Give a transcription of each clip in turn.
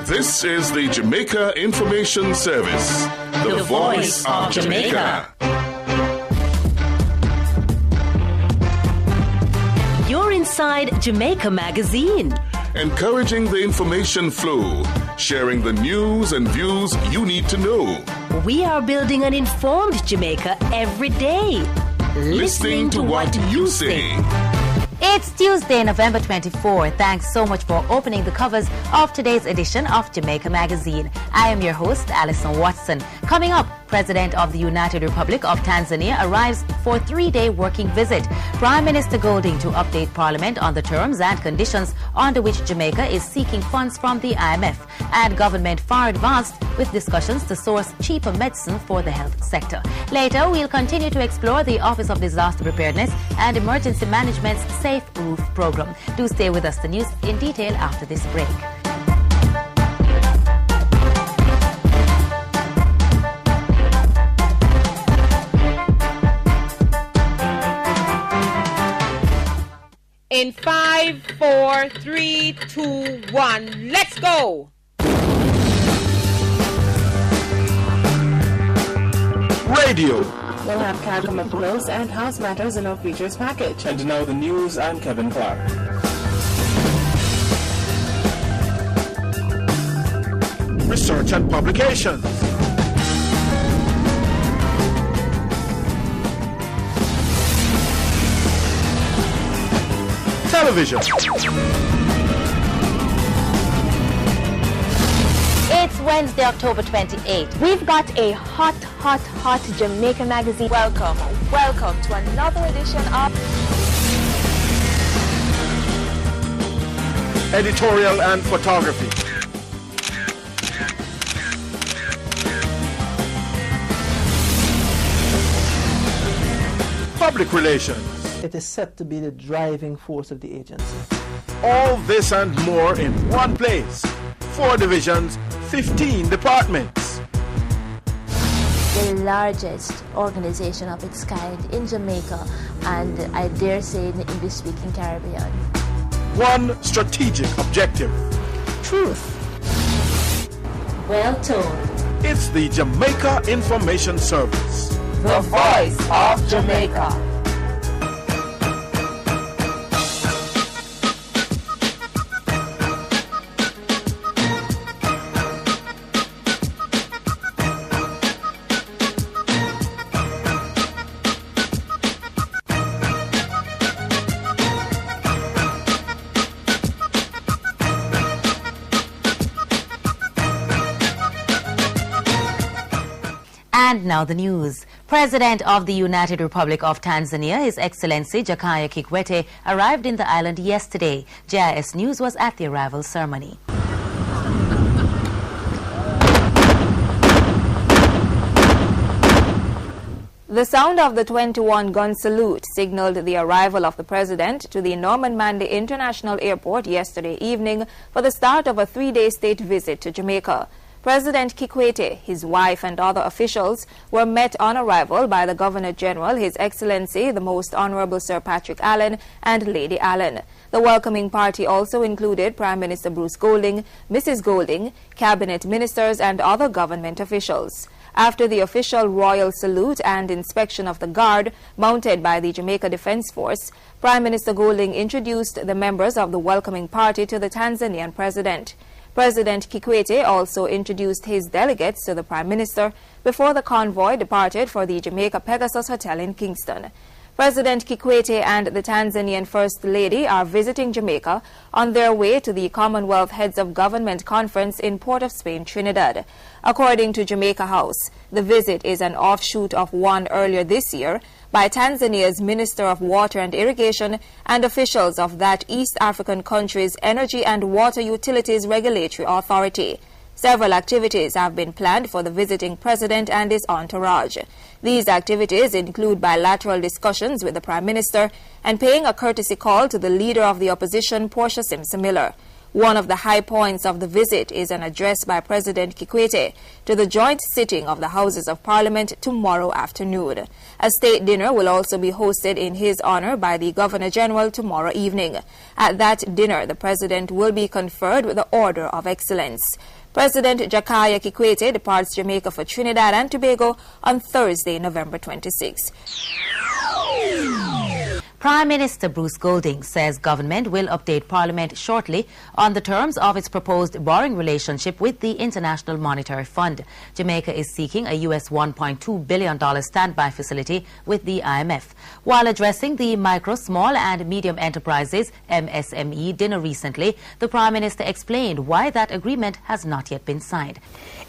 This is the Jamaica Information Service, the voice of Jamaica. You're inside Jamaica Magazine. Encouraging the information flow, sharing the news and views you need to know. We are building an informed Jamaica every day. Listening to what you say. It's Tuesday, November 24. Thanks so much for opening the covers of today's edition of Jamaica Magazine. I am your host, Alison Watson. Coming up, President of the United Republic of Tanzania arrives for a 3-day working visit. Prime Minister Golding to update Parliament on the terms and conditions under which Jamaica is seeking funds from the IMF. And government far advanced with discussions to source cheaper medicine for the health sector. Later, we'll continue to explore the Office of Disaster Preparedness and Emergency Management's Safe Roof program. Do stay with us. The news in detail after this break. In 5, 4, 3, 2, 1, let's go! Radio. We'll have Calcom Up Close and House Matters in our features package. And now the news, I'm Kevin Clark. Research and publications. Television. It's Wednesday, October 28th. We've got a hot Jamaica Magazine. Welcome to another edition of Editorial and photography. Public relations. It is set to be the driving force of the agency. All this and more in one place. 4 divisions, 15 departments. The largest organization of its kind in Jamaica and I dare say in the English-speaking Caribbean. One strategic objective. Truth. Well told. It's the Jamaica Information Service. the voice of Jamaica. And now the news. President of the United Republic of Tanzania, His Excellency Jakaya Kikwete, arrived in the island yesterday. JIS News was at the arrival ceremony. The sound of the 21-gun salute signaled the arrival of the president to the Norman Manley International Airport yesterday evening for the start of a 3-day state visit to Jamaica. President Kikwete, his wife and other officials were met on arrival by the Governor-General, His Excellency, the Most Honorable Sir Patrick Allen and Lady Allen. The welcoming party also included Prime Minister Bruce Golding, Mrs. Golding, cabinet ministers and other government officials. After the official royal salute and inspection of the guard mounted by the Jamaica Defence Force, Prime Minister Golding introduced the members of the welcoming party to the Tanzanian president. President Kikwete also introduced his delegates to the Prime Minister before the convoy departed for the Jamaica Pegasus Hotel in Kingston. President Kikwete and the Tanzanian First Lady are visiting Jamaica on their way to the Commonwealth Heads of Government Conference in Port of Spain, Trinidad. According to Jamaica House, the visit is an offshoot of one earlier this year by Tanzania's Minister of Water and Irrigation and officials of that East African country's Energy and Water Utilities Regulatory Authority. Several activities have been planned for the visiting president and his entourage. These activities include bilateral discussions with the Prime Minister and paying a courtesy call to the leader of the opposition, Portia Simpson Miller. One of the high points of the visit is an address by President Kikwete to the joint sitting of the Houses of Parliament tomorrow afternoon. A state dinner will also be hosted in his honor by the Governor-General tomorrow evening. At that dinner, the President will be conferred with the Order of Excellence. President Jakaya Kikwete departs Jamaica for Trinidad and Tobago on Thursday, November 26. Prime Minister Bruce Golding says government will update Parliament shortly on the terms of its proposed borrowing relationship with the International Monetary Fund. Jamaica is seeking a US $1.2 billion standby facility with the IMF. While addressing the Micro, Small and Medium Enterprises MSME dinner recently, the Prime Minister explained why that agreement has not yet been signed.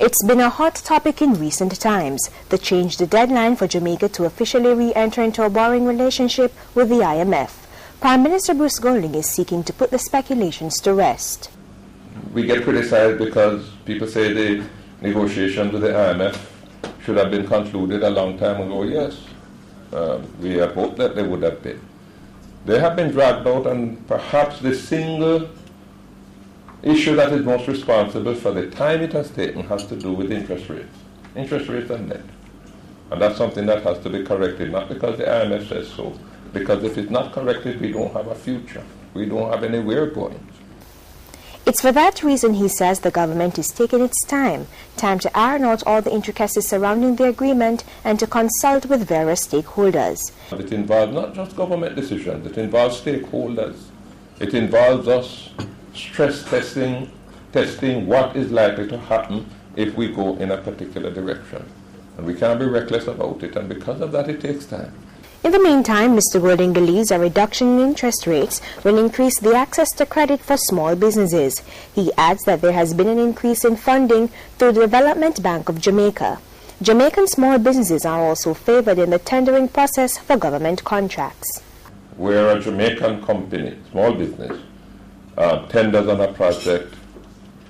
It's been a hot topic in recent times that changed the deadline for Jamaica to officially re-enter into a borrowing relationship with the IMF. Prime Minister Bruce Golding is seeking to put the speculations to rest. We get criticized because people say the negotiations with the IMF should have been concluded a long time ago. Yes, we had hoped that they would have been. They have been dragged out, and perhaps the single issue that is most responsible for the time it has taken has to do with interest rates. Interest rates and debt. And that's something that has to be corrected, not because the IMF says so, because if it's not corrected, we don't have a future. We don't have anywhere going. It's for that reason, he says, the government is taking its time to iron out all the intricacies surrounding the agreement and to consult with various stakeholders. It involves not just government decisions, it involves stakeholders. It involves us stress testing what is likely to happen if we go in a particular direction. And we can't be reckless about it, and because of that, it takes time. In the meantime, Mr. Golding believes a reduction in interest rates will increase the access to credit for small businesses. He adds that there has been an increase in funding through the Development Bank of Jamaica. Jamaican small businesses are also favored in the tendering process for government contracts. Where a Jamaican company, small business, tenders on a project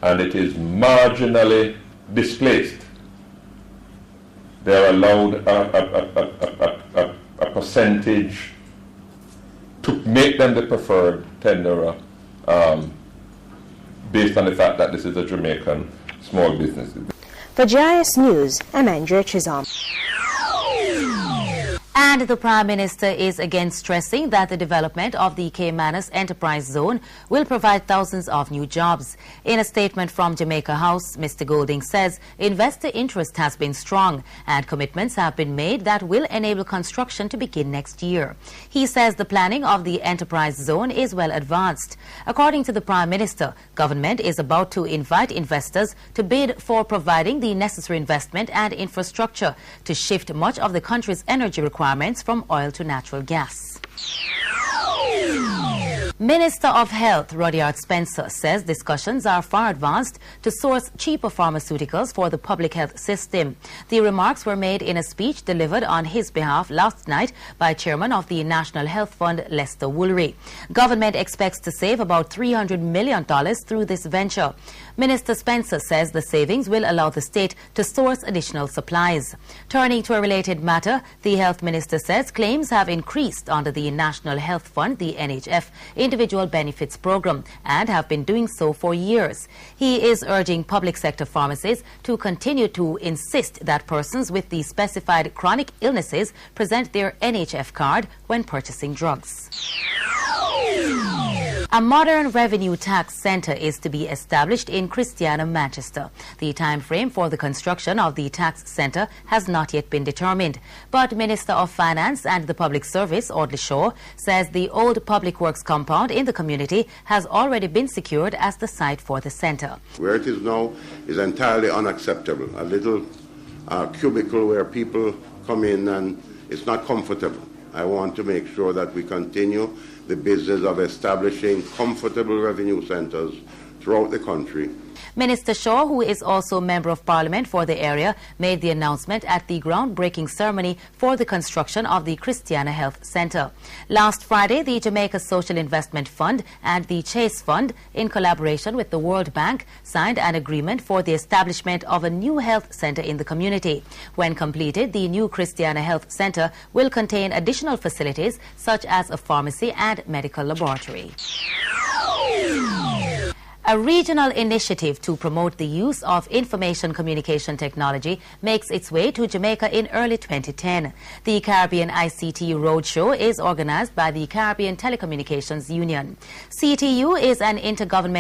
and it is marginally displaced, they're allowed a percentage to make them the preferred tenderer based on the fact that this is a Jamaican small business. For GIS News, I'm Andrea Chisholm. And the Prime Minister is again stressing that the development of the Caymanas Enterprise Zone will provide thousands of new jobs. In a statement from Jamaica House, Mr. Golding says investor interest has been strong and commitments have been made that will enable construction to begin next year. He says the planning of the Enterprise Zone is well advanced. According to the Prime Minister, government is about to invite investors to bid for providing the necessary investment and infrastructure to shift much of the country's energy requirements from oil to natural gas. Minister of Health Rudyard Spencer says discussions are far advanced to source cheaper pharmaceuticals for the public health system. The remarks were made in a speech delivered on his behalf last night by Chairman of the National Health Fund, Lester Woolery. Government expects to save about $300 million through this venture. Minister Spencer says the savings will allow the state to source additional supplies. Turning to a related matter, the Health Minister says claims have increased under the National Health Fund, the NHF, Individual Benefits Program, and have been doing so for years. He is urging public sector pharmacies to continue to insist that persons with the specified chronic illnesses present their NHF card when purchasing drugs. A modern revenue tax centre is to be established in Christiana, Manchester. The time frame for the construction of the tax centre has not yet been determined, but Minister of Finance and the Public Service, Audley Shaw, says the old Public Works compound in the community has already been secured as the site for the centre. Where it is now is entirely unacceptable. A little cubicle where people come in and it's not comfortable. I want to make sure that we continue the business of establishing comfortable revenue centres throughout the country. Minister Shaw, who is also Member of Parliament for the area, made the announcement at the groundbreaking ceremony for the construction of the Christiana Health Centre. Last Friday, the Jamaica Social Investment Fund and the Chase Fund, in collaboration with the World Bank, signed an agreement for the establishment of a new health centre in the community. When completed, the new Christiana Health Centre will contain additional facilities such as a pharmacy and medical laboratory. A regional initiative to promote the use of information communication technology makes its way to Jamaica in early 2010. The Caribbean ICT Roadshow is organized by the Caribbean Telecommunications Union. CTU is an intergovernmental